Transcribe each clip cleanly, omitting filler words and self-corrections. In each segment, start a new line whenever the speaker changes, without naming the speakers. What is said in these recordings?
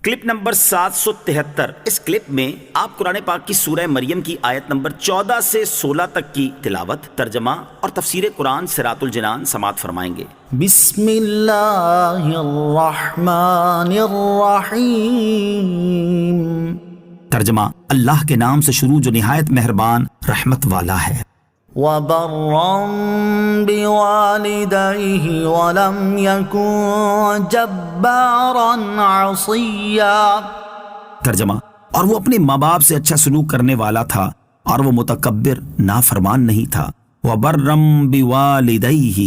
Clip number 773۔ اس clip میں آپ قرآن پاک کی سورہ مریم کی آیت نمبر 14 سے 16 تک کی تلاوت، ترجمہ اور تفسیر قرآن صراط الجنان سماعت فرمائیں گے۔
بسم اللہ الرحمن الرحیم۔
ترجمہ: اللہ کے نام سے شروع جو نہایت مہربان رحمت والا ہے۔
وَبَرًّا بِوَالِدَيْهِ وَلَمْ يَكُنْ جَبَّارًا عَصِيًّا۔
ترجمہ: اور وہ اپنے ماں باپ سے اچھا سلوک کرنے والا تھا اور وہ متکبر نافرمان نہیں تھا۔ وَبَرًّا بِوَالِدَيْهِ،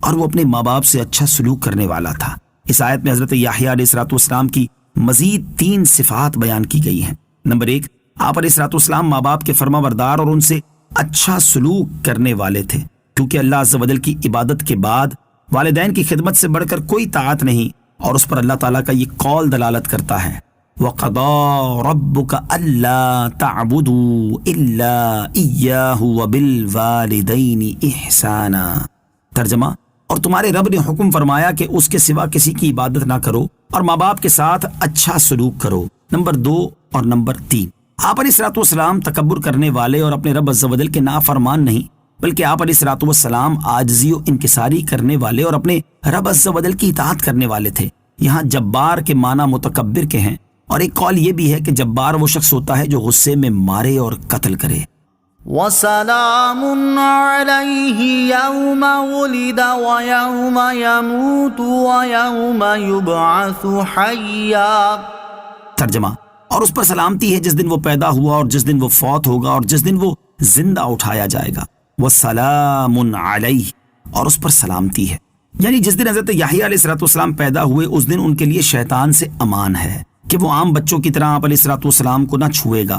اور وہ اپنے ماں باپ سے اچھا سلوک کرنے والا تھا۔ اس آیت میں حضرت یحییٰ علیہ السلام کی مزید 3 صفات بیان کی گئی ہیں۔ نمبر 1، آپ علیہ السلام ماں باپ کے فرما بردار اور ان سے اچھا سلوک کرنے والے تھے، کیونکہ اللہ عز و جل کی عبادت کے بعد والدین کی خدمت سے بڑھ کر کوئی طاعت نہیں، اور اس پر اللہ تعالیٰ کا یہ قول دلالت کرتا ہے وَقَضَىٰ رَبُّكَ أَلَّا تَعْبُدُوا إِلَّا إِيَّاهُ وَبِالْوَالِدَيْنِ إِحْسَانًا۔ ترجمہ: اور تمہارے رب نے حکم فرمایا کہ اس کے سوا کسی کی عبادت نہ کرو اور ماں باپ کے ساتھ اچھا سلوک کرو۔ نمبر 2 اور نمبر 3، آپ علیہ السلام تکبر کرنے والے اور اپنے رب عز و جل کے نافرمان نہیں، بلکہ آپ علیہ السلام عاجزی و انکساری کرنے والے اور اپنے رب عز و جل کی اطاعت کرنے والے تھے۔ یہاں جبار کے معنی متکبر کے ہیں، اور ایک قول یہ بھی ہے کہ جبار وہ شخص ہوتا ہے جو غصے میں مارے اور قتل کرے۔
وَسَلَامٌ عَلَيْهِ يَوْمَ وُلِدَ وَيَوْمَ يَمُوتُ وَيَوْمَ يُبْعَثُ حَيًّا۔ ترجمہ:
اور اس پر سلامتی ہے جس دن وہ پیدا ہوا اور جس دن وہ فوت ہوگا اور جس دن وہ زندہ اٹھایا جائے گا۔ وَسَلَامٌ عَلَيْهِ، اور اس پر سلامتی ہے، یعنی جس دن حضرت یحییٰ علیہ السلام پیدا ہوئے اس دن ان کے لیے شیطان سے امان ہے کہ وہ عام بچوں کی طرح آپ علیہ السلام کو نہ چھوئے گا،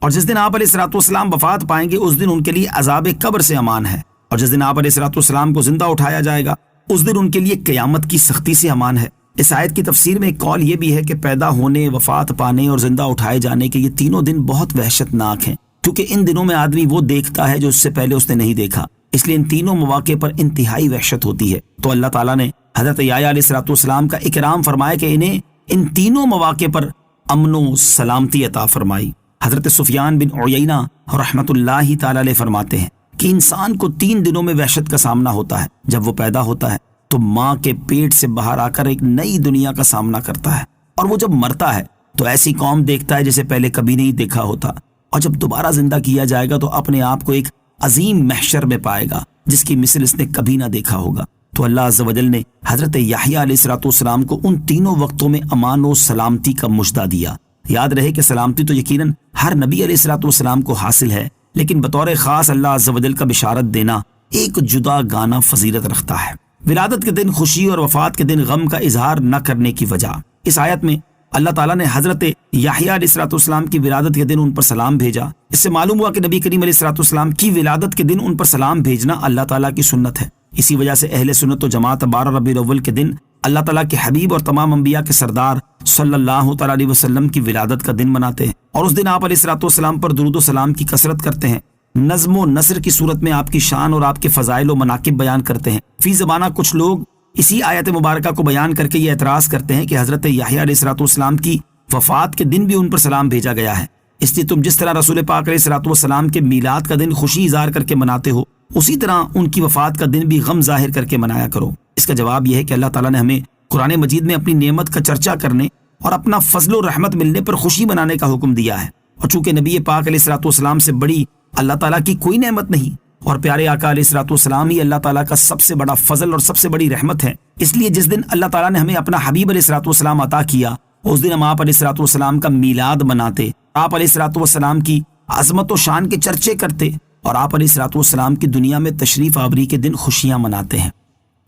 اور جس دن آپ علیہ السلام وفات پائیں گے اس دن ان کے لیے عذاب قبر سے امان ہے، اور جس دن آپ علیہ السلام کو زندہ اٹھایا جائے گا اس دن ان کے لیے قیامت کی سختی سے امان ہے۔ اس آیت کی تفسیر میں ایک قول یہ بھی ہے کہ پیدا ہونے، وفات پانے اور زندہ اٹھائے جانے کے یہ تینوں دن بہت وحشت ناک ہیں، کیونکہ ان دنوں میں آدمی وہ دیکھتا ہے جو اس سے پہلے اس نے نہیں دیکھا، اس لیے ان تینوں مواقع پر انتہائی وحشت ہوتی ہے۔ تو اللہ تعالیٰ نے حضرت یحییٰ علیہ السلام کا اکرام فرمایا کہ انہیں ان تینوں مواقع پر امن و سلامتی عطا فرمائی۔ حضرت سفیان بن عیینہ رحمۃ اللہ تعالی علیہ فرماتے ہیں کہ انسان کو 3 دنوں میں وحشت کا سامنا ہوتا ہے۔ جب وہ پیدا ہوتا ہے تو ماں کے پیٹ سے باہر آ کر ایک نئی دنیا کا سامنا کرتا ہے، اور وہ جب مرتا ہے تو ایسی قوم دیکھتا ہے جسے پہلے کبھی نہیں دیکھا ہوتا، اور جب دوبارہ زندہ کیا جائے گا تو اپنے آپ کو ایک عظیم محشر میں پائے گا جس کی مثل اس نے کبھی نہ دیکھا ہوگا۔ تو اللہ عز و جل نے حضرت یحییٰ علیہ السلام کو ان تینوں وقتوں میں امان و سلامتی کا مژدہ دیا۔ یاد رہے کہ سلامتی تو یقیناً ہر نبی علیہ السلام کو حاصل ہے، لیکن بطور خاص اللہ عز و جل کا بشارت دینا ایک جدا گانا فضیلت رکھتا ہے۔ ولادت کے دن خوشی اور وفات کے دن غم کا اظہار نہ کرنے کی وجہ، اس آیت میں اللہ تعالیٰ نے حضرت یحییٰ علیہ السلام کی ولادت کے دن ان پر سلام بھیجا۔ اس سے معلوم ہوا کہ نبی کریم علیہ السلام کی ولادت کے دن ان پر سلام بھیجنا اللہ تعالیٰ کی سنت ہے۔ اسی وجہ سے اہل سنت و جماعت 12 ربیع الاول کے دن اللہ تعالیٰ کے حبیب اور تمام انبیاء کے سردار صلی اللہ تعالیٰ علیہ وسلم کی ولادت کا دن مناتے ہیں، اور اس دن آپ علیہ السلام پر درود و سلام کی کثرت کرتے ہیں، نظم و نثر کی صورت میں آپ کی شان اور آپ کے فضائل و مناقب بیان کرتے ہیں۔ فی زمانہ کچھ لوگ اسی آیت مبارکہ کو بیان کر کے یہ اعتراض کرتے ہیں کہ حضرت یحییٰ علیہ السلام کی وفات کے دن بھی ان پر سلام بھیجا گیا ہے، اس لیے تم جس طرح رسول پاک علیہ السلام کے میلاد کا دن خوشی اظہار کر کے مناتے ہو، اسی طرح ان کی وفات کا دن بھی غم ظاہر کر کے منایا کرو۔ اس کا جواب یہ ہے کہ اللہ تعالیٰ نے ہمیں قرآن مجید میں اپنی نعمت کا چرچا کرنے اور اپنا فضل و رحمت ملنے پر خوشی منانے کا حکم دیا ہے، اور چونکہ نبی پاک علیہ السلام سے بڑی اللہ تعالیٰ کی کوئی نعمت نہیں، اور پیارے آقا علیہ السلام ہی اللہ تعالیٰ کا سب سے بڑا فضل اور سب سے بڑی رحمت ہے، اس لیے جس دن اللہ تعالیٰ نے ہمیں اپنا حبیب علیہ السلام عطا کیا اس دن ہم آپ علیہ السلام کا میلاد مناتے، آپ علیہ السلام کی عظمت و شان کے چرچے کرتے، اور آپ علیہ السلام کی دنیا میں تشریف آوری کے دن خوشیاں مناتے ہیں۔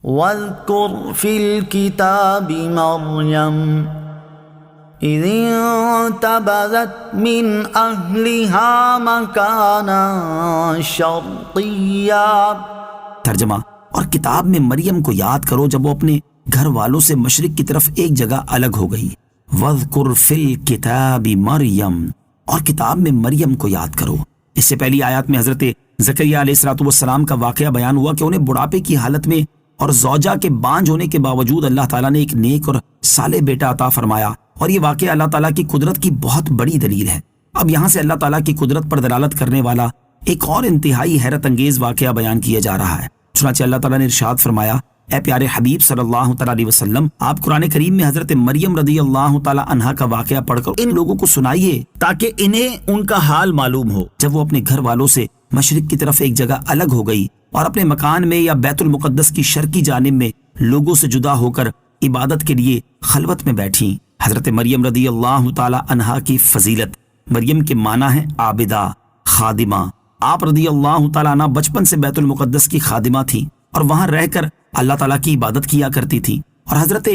وَاذْكُرْ فِي الْكِتَابِ مَرْيَمَ إِذِ انتَبَذَتْ مِنْ أَهْلِهَا مَكَانًا شَرْقِيًّا۔
ترجمہ: اور کتاب میں مریم کو یاد کرو جب وہ اپنے گھر والوں سے مشرق کی طرف ایک جگہ الگ ہو گئی۔ وَاذْكُرْ فِي الْكِتَابِ مَرْيَمَ، اور کتاب میں مریم کو یاد کرو۔ اس سے پہلی آیات میں حضرت زکریا علیہ السلام کا واقعہ بیان ہوا کہ انہیں بڑھاپے کی حالت میں اور زوجہ کے بانجھ ہونے کے باوجود اللہ تعالیٰ نے ایک نیک اور صالح بیٹا عطا فرمایا، اور یہ واقعہ اللہ تعالیٰ کی قدرت کی بہت بڑی دلیل ہے۔ اب یہاں سے اللہ تعالیٰ کی قدرت پر دلالت کرنے والا ایک اور انتہائی حیرت انگیز واقعہ بیان کیا جا رہا ہے۔ چنانچہ اللہ تعالیٰ نے ارشاد فرمایا، اے پیارے حبیب صلی اللہ تعالیٰ علیہ وسلم، آپ قرآن کریم میں حضرت مریم رضی اللہ تعالیٰ عنہا کا واقعہ پڑھ کر ان لوگوں کو سنائیے تاکہ انہیں ان کا حال معلوم ہو جب وہ اپنے گھر والوں سے مشرق کی طرف ایک جگہ الگ ہو گئی اور اپنے مکان میں یا بیت المقدس کی شرقی جانب میں لوگوں سے جدا ہو کر عبادت کے لیے خلوت میں بیٹھیں۔ حضرت مریم رضی اللہ تعالیٰ عنہا کی فضیلت، مریم کے معنی ہے عابدہ، خادمہ۔ آپ رضی اللہ تعالیٰ عنہ بچپن سے بیت المقدس کی خادمہ تھی اور وہاں رہ کر اللہ تعالیٰ کی عبادت کیا کرتی تھی۔ اور حضرت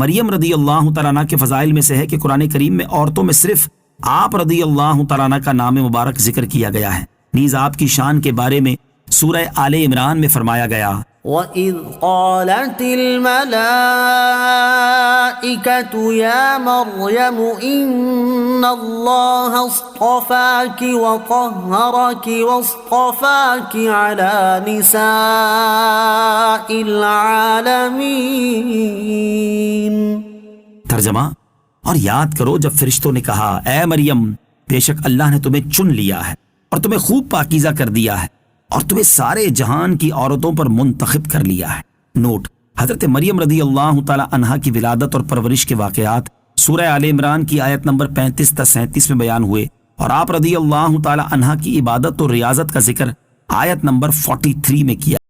مریم رضی اللہ تعالیٰ عنہ کے فضائل میں سے ہے کہ قرآن کریم میں عورتوں میں صرف آپ رضی اللہ تعالیٰ عنہ کا نام مبارک ذکر کیا گیا ہے۔ نیز آپ کی شان کے بارے میں سورہ آل عمران میں فرمایا گیا،
وَإِذْ قَالَتِ الْمَلَائِكَةُ يَا مَرْيَمُ إِنَّ اللَّهَ اصْطَفَاكِ وَطَهَّرَكِ وَاصْطَفَاكِ عَلَى نِسَاءِ الْعَالَمِينَ۔
ترجمہ، اور یاد کرو جب فرشتوں نے کہا، اے مریم، بے شک اللہ نے تمہیں چن لیا ہے اور تمہیں خوب پاکیزہ کر دیا ہے اور تمہیں سارے جہان کی عورتوں پر منتخب کر لیا ہے۔ نوٹ: حضرت مریم رضی اللہ تعالی عنہا کی ولادت اور پرورش کے واقعات سورہ آل عمران کی آیت نمبر 35 تا 37 میں بیان ہوئے، اور آپ رضی اللہ تعالی عنہا کی عبادت اور ریاضت کا ذکر آیت نمبر 43 میں کیا۔